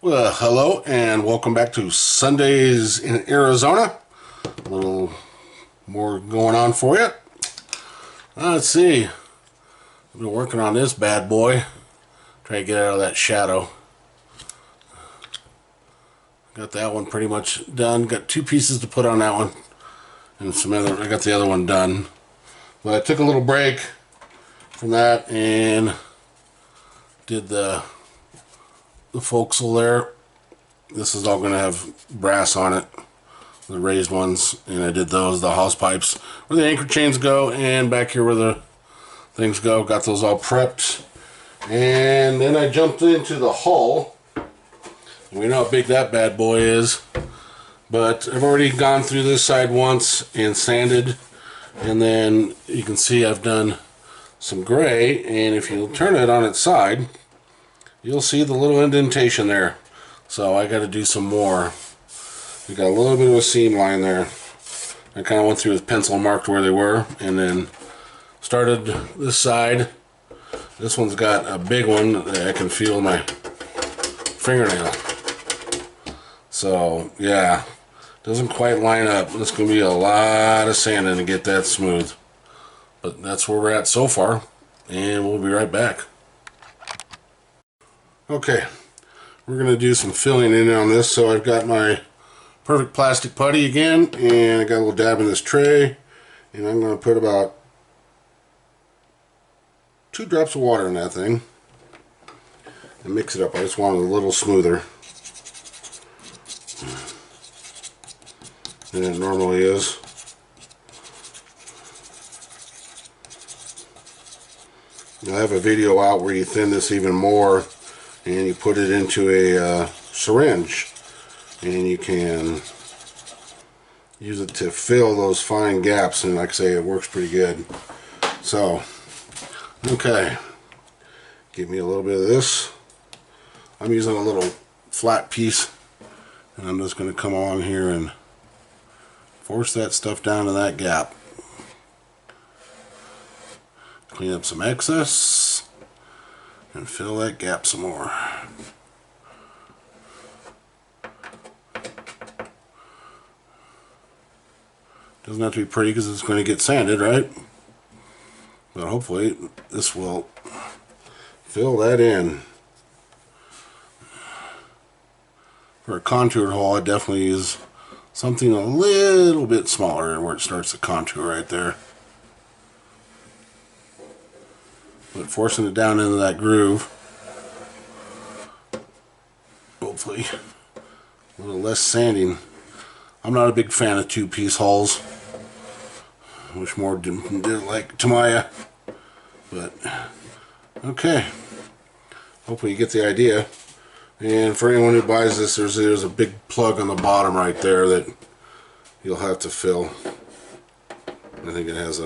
Well, hello and welcome back to Sundays in Arizona. A little more going on for you. Let's see. I've been working on this bad boy. Try to get out of that shadow. Got that one pretty much done. Got two pieces to put on that one. And some other, I got the other one done. But I took a little break from that and did the forecastle there. This is all going to have brass on it, the raised ones, and I did those, the hose pipes where the anchor chains go, and back here where the things go. Got those all prepped, and then I jumped into the hull. We know how big that bad boy is, but I've already gone through this side once and sanded, and then you can see I've done some gray, and if you turn it on its side, you'll see the little indentation there. So I got to do some more. We got a little bit of a seam line there. I kind of went through with pencil and marked where they were, and then started this side. This one's got a big one that I can feel my fingernail. So yeah, doesn't quite line up. It's going to be a lot of sanding to get that smooth. But that's where we're at so far, and we'll be right back. Okay, we're going to do some filling in on this. So I've got my perfect plastic putty again, and I got a little dab in this tray, and I'm going to put about 2 drops of water in that thing and mix it up. I just want it a little smoother than it normally is. I have a video out where you thin this even more, and you put it into a syringe, and you can use it to fill those fine gaps, and like I say, it works pretty good. So okay, give me a little bit of this. I'm using a little flat piece, and I'm just going to come along here and force that stuff down to that gap. Clean up some excess and fill that gap some more. Doesn't have to be pretty because it's going to get sanded, right? But hopefully this will fill that in. For a contoured hole, I definitely use something a little bit smaller where it starts to contour right there. But forcing it down into that groove, hopefully a little less sanding. I'm not a big fan of 2-piece hulls. I wish more did like Tamiya, but okay. Hopefully you get the idea. And for anyone who buys this, there's a big plug on the bottom right there that you'll have to fill. I think it has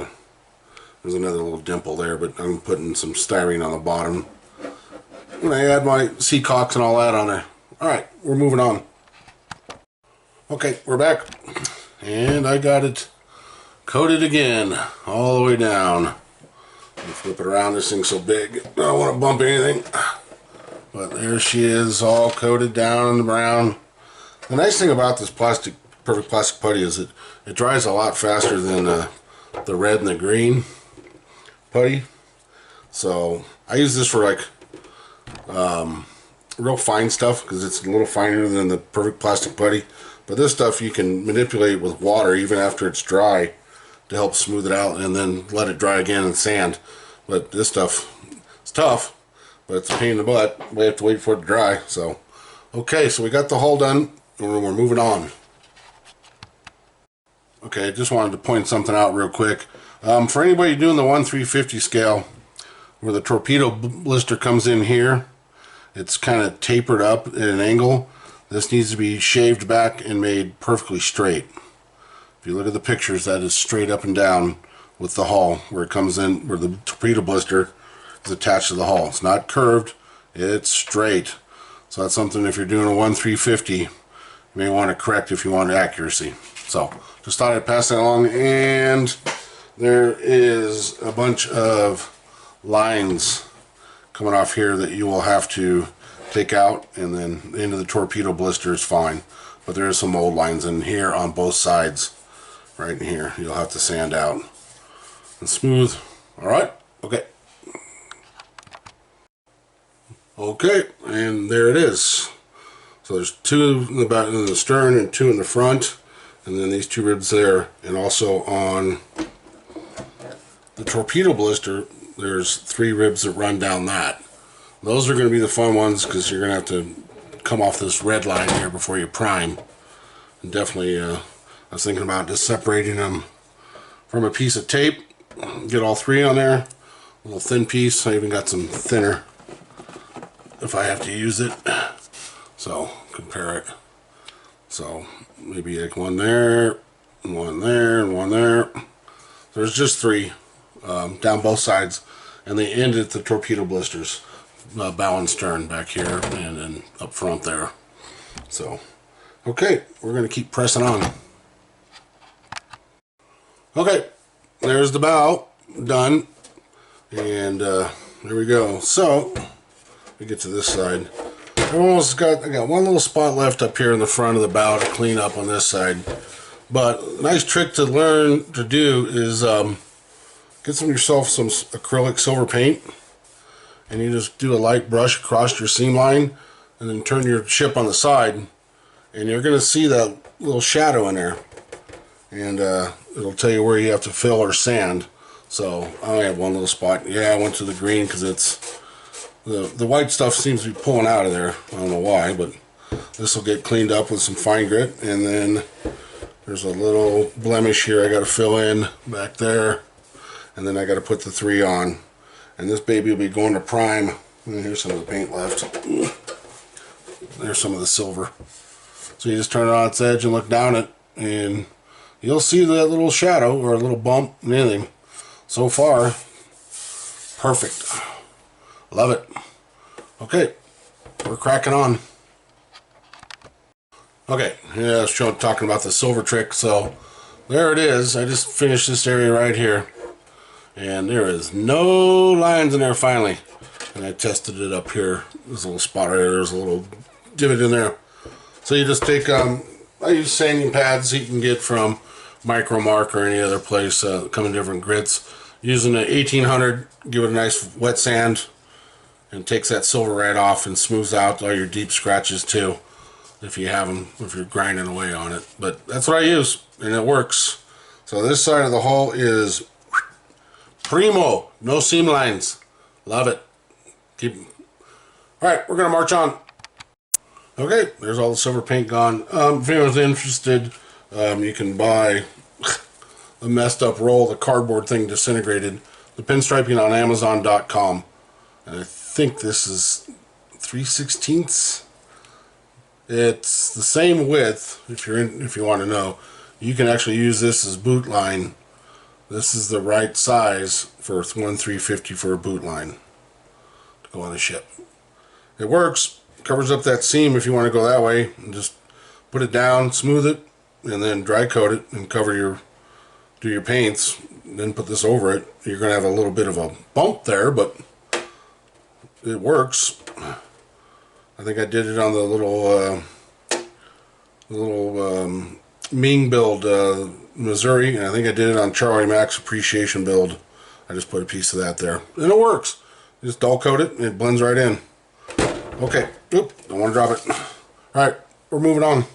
there's another little dimple there, but I'm putting some styrene on the bottom. And I add my Seacox and all that on there. Alright, we're moving on. Okay, we're back. And I got it coated again, all the way down. Let me flip it around, this thing's so big. I don't want to bump anything. But there she is, all coated down in the brown. The nice thing about this perfect plastic putty is it dries a lot faster than the red and the green putty. So I use this for like real fine stuff because it's a little finer than the perfect plastic putty. But this stuff you can manipulate with water even after it's dry to help smooth it out, and then let it dry again and sand. But this stuff, it's tough, but it's a pain in the butt. We have to wait for it to dry. So okay, so we got the hull done, and we're moving on. Okay, I just wanted to point something out real quick. For anybody doing the 1/350 scale, where the torpedo blister comes in here, it's kind of tapered up at an angle. This needs to be shaved back and made perfectly straight. If you look at the pictures, that is straight up and down with the hull, where it comes in, where the torpedo blister is attached to the hull. It's not curved, it's straight. So that's something, if you're doing a 1/350, you may want to correct if you want accuracy. So just thought I'd pass that along. And there is a bunch of lines coming off here that you will have to take out, and then the end of the torpedo blister is fine. But there is some mold lines in here on both sides. Right in here, you'll have to sand out and smooth. All right, okay. Okay, and there it is. So there's two in the back, in the stern, and two in the front, and then these two ribs there. And also on the torpedo blister, there's 3 ribs that run down that. Those are going to be the fun ones because you're going to have to come off this red line here before you prime. And definitely, I was thinking about just separating them from a piece of tape. Get all 3 on there. A little thin piece. I even got some thinner if I have to use it. So compare it. So maybe like one there, and one there, and one there. There's just 3 down both sides, and they end at the torpedo blisters, bow and stern back here, and then up front there. So okay, we're gonna keep pressing on. Okay, there's the bow done, and there we go. So we get to this side. I got one little spot left up here in the front of the bow to clean up on this side. But a nice trick to learn to do is get yourself some acrylic silver paint, and you just do a light brush across your seam line, and then turn your ship on the side, and you're going to see that little shadow in there, and it'll tell you where you have to fill or sand. So I only have one little spot. Yeah, I went to the green because it's the white stuff seems to be pulling out of there. I don't know why, but this will get cleaned up with some fine grit. And then there's a little blemish here I got to fill in back there, and then I got to put the 3 on, and this baby will be going to prime. And here's some of the paint left. There's some of the silver. So you just turn it on its edge and look down it, and you'll see that little shadow or a little bump and anything. So far, perfect. Love it. Okay, we're cracking on. Okay, yeah, I was talking about the silver trick. So there it is. I just finished this area right here, and there is no lines in there finally. And I tested it up here. There's a little spot right there. There's a little divot in there. So you just take, I use sanding pads you can get from Micromark or any other place, come in different grits. Using an 1800, give it a nice wet sand, and takes that silver right off and smooths out all your deep scratches too, if you have them, if you're grinding away on it. But that's what I use, and it works. So this side of the hull is primo, no seam lines. Love it. Keep. All right, we're gonna march on. Okay, there's all the silver paint gone. If anyone's interested, you can buy a messed up roll, the cardboard thing disintegrated, the pinstriping on Amazon.com. And I think this is 3/16. It's the same width. If you want to know, you can actually use this as boot line. This is the right size for 1/350 for a boot line to go on the ship. It works. Covers up that seam if you want to go that way, and just put it down, smooth it, and then dry coat it and do your paints. Then put this over it. You're going to have a little bit of a bump there, but it works. I think I did it on the little Ming build, Missouri, and I think I did it on Charlie Mack's Appreciation build. I just put a piece of that there, and it works. You just dull coat it, and it blends right in. Okay, oop, don't want to drop it. All right, we're moving on.